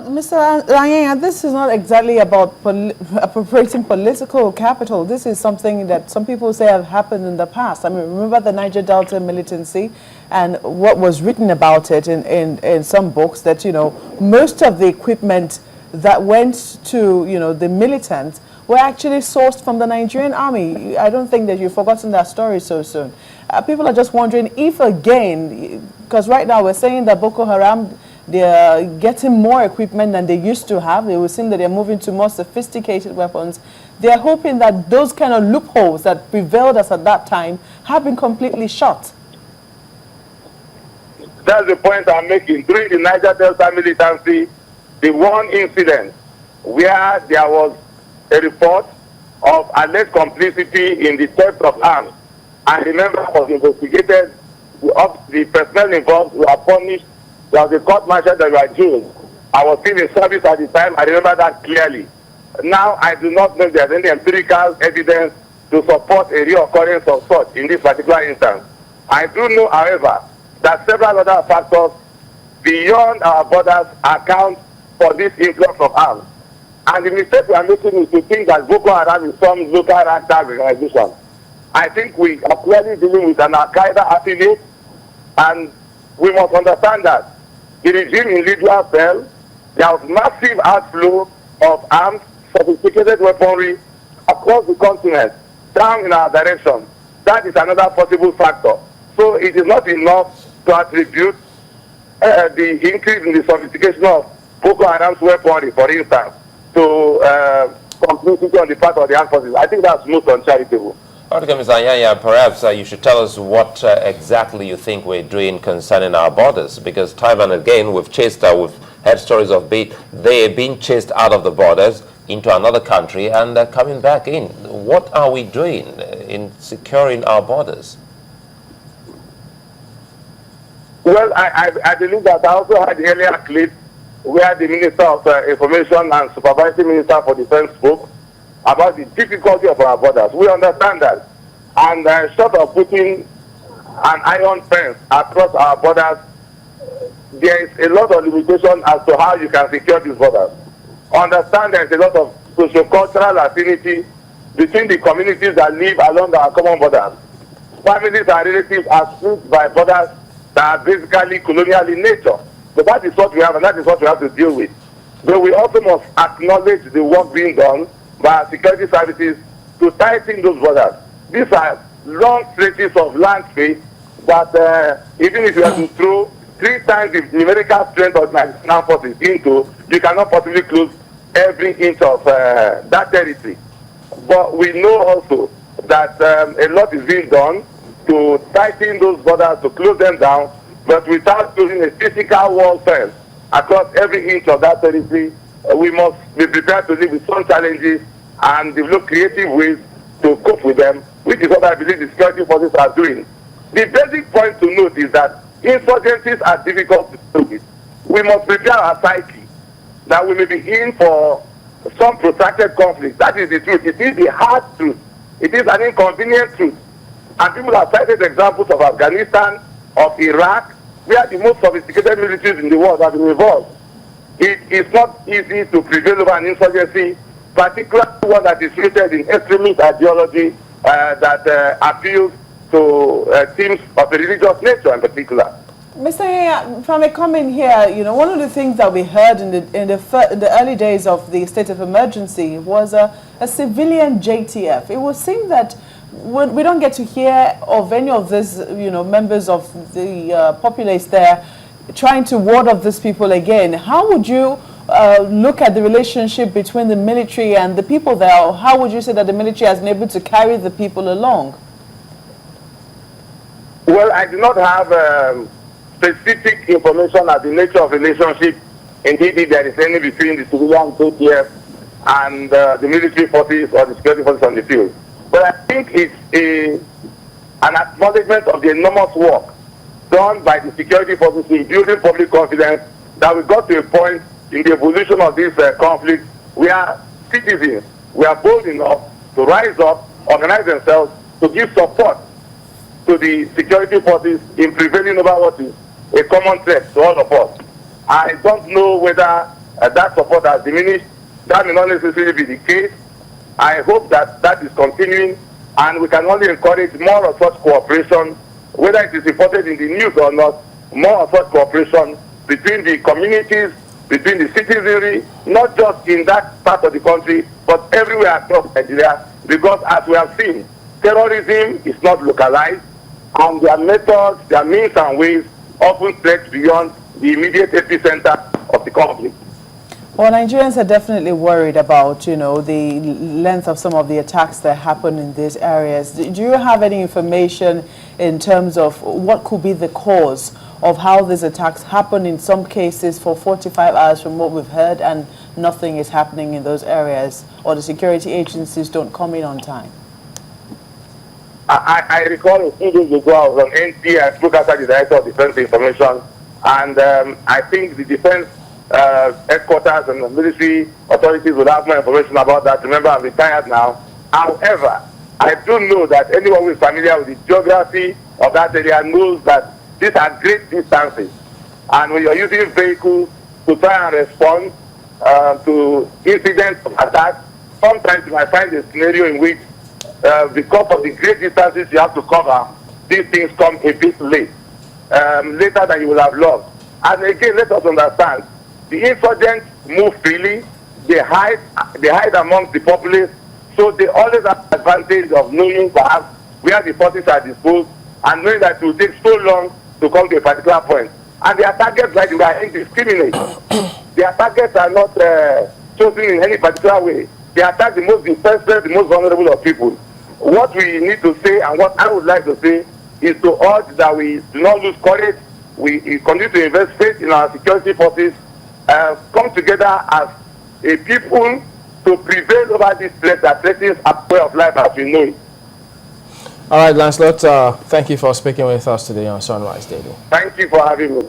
Mr. Anyanya, this is not exactly about appropriating political capital. This is something that some people say have happened in the past. I mean, remember the Niger Delta militancy and what was written about it in some books, that, you know, most of the equipment that went to, you know, the militants were actually sourced from the Nigerian army. I don't think that you've forgotten that story so soon. People are just wondering if, again, because right now we're saying that Boko Haram, they're getting more equipment than they used to have. It would seem that they're moving to more sophisticated weapons. They're hoping that those kind of loopholes that prevailed us at that time have been completely shut. That's the point I'm making. During the Niger Delta militancy, the one incident where there was a report of alleged complicity in the theft of arms, and remember, was investigated, the personnel involved were punished. There was a court martial that were jailed. I was still in service at the time. I remember that clearly. Now, I do not know if there's any empirical evidence to support a reoccurrence of such in this particular instance. I do know, however, that several other factors beyond our borders account for this influx of arms. And the mistake we are making is to think that Boko Haram is some local ragtag organization. I think we are clearly dealing with an Al-Qaeda affiliate, and we must understand that the regime in Libya fell. There was massive outflow of arms, sophisticated weaponry across the continent, down in our direction. That is another possible factor. So it is not enough to attribute the increase in the sophistication of Boko Haram's weaponry, for instance, to complicity on the part of the armed forces. I think that's most uncharitable. Okay, Mr. Anyanya, perhaps you should tell us what exactly you think we're doing concerning our borders, because time and again we've heard stories of they being chased out of the borders into another country and coming back in. What are we doing in securing our borders? Well, I believe that I also had earlier clip where the Minister of Information and Supervising Minister for Defense spoke about the difficulty of our borders. We understand that. And short of putting an iron fence across our borders, there is a lot of limitation as to how you can secure these borders. Understand there is a lot of socio-cultural affinity between the communities that live along our common borders. Families and relatives are split by borders that are basically colonial in nature. So that is what we have, and that is what we have to deal with. But we also must acknowledge the work being done by security services to tighten those borders. These are long stretches of land space that even if you have to throw 3 times the numerical strength of national forces into, you cannot possibly close every inch of that territory. But we know also that a lot is being done to tighten those borders, to close them down, but without closing a physical wall fence across every inch of that territory. We must be prepared to live with some challenges and develop creative ways to cope with them, which is what I believe the security forces are doing. The basic point to note is that insurgencies are difficult to deal with. We must prepare our psyche that we may be in for some protracted conflict. That is the truth. It is the hard truth. It is an inconvenient truth. And people have cited examples of Afghanistan, of Iraq, where the most sophisticated militaries in the world have been involved. It is not easy to prevail over an insurgency, particularly one that is rooted in extremist ideology that appeals to themes of a religious nature in particular. Mr. Anyanya, from a comment here, you know, one of the things that we heard in the early days of the state of emergency was a civilian JTF. It would seem that we don't get to hear of any of these, you know, members of the populace there trying to ward off these people again. How would you look at the relationship between the military and the people there? Or how would you say that the military has been able to carry the people along? Well, I do not have specific information as the nature of relationship. Indeed, if there is any between the civilian JTF and the military forces or the security forces on the field. But I think it's an acknowledgement of the enormous work done by the security forces in building public confidence that we got to a point in the evolution of this conflict where citizens were bold enough to rise up, organize themselves, to give support to the security forces in prevailing over what is a common threat to all of us. I don't know whether that support has diminished. That may not necessarily be the case. I hope that that is continuing, and we can only encourage more of such cooperation, whether it is reported in the news or not, more of such cooperation between the communities, between the citizenry, not just in that part of the country, but everywhere across Nigeria, because as we have seen, terrorism is not localized, and their methods, their means and ways often stretch beyond the immediate epicenter of the conflict. Well, Nigerians are definitely worried about, you know, the length of some of the attacks that happen in these areas. Do you have any information in terms of what could be the cause of how these attacks happen in some cases for 45 hours from what we've heard and nothing is happening in those areas, or the security agencies don't come in on time? I recall a few days ago I was on NT, I spoke after the Director of Defense Information, and I think the Defense headquarters and the military authorities will have more information about that. Remember, I'm retired now. However, I do know that anyone who is familiar with the geography of that area knows that these are great distances. And when you're using vehicles to try and respond to incidents of attack, sometimes you might find a scenario in which, because of the great distances you have to cover, these things come a bit late, later than you will have loved. And again, let us understand, the insurgents move freely, they hide amongst the populace, so they always have the advantage of knowing perhaps where the forces are disposed and knowing that it will take so long to come to a particular point. And their targets, like they are indiscriminate. Their targets are not chosen in any particular way. They attack the most defenseless, the most vulnerable of people. What we need to say, and what I would like to say, is to urge that we do not lose courage. We continue to invest faith in our security forces, come together as a people to prevail over this threat that threatens our way of life as we know it. All right, Lancelot, thank you for speaking with us today on Sunrise Daily. Thank you for having me.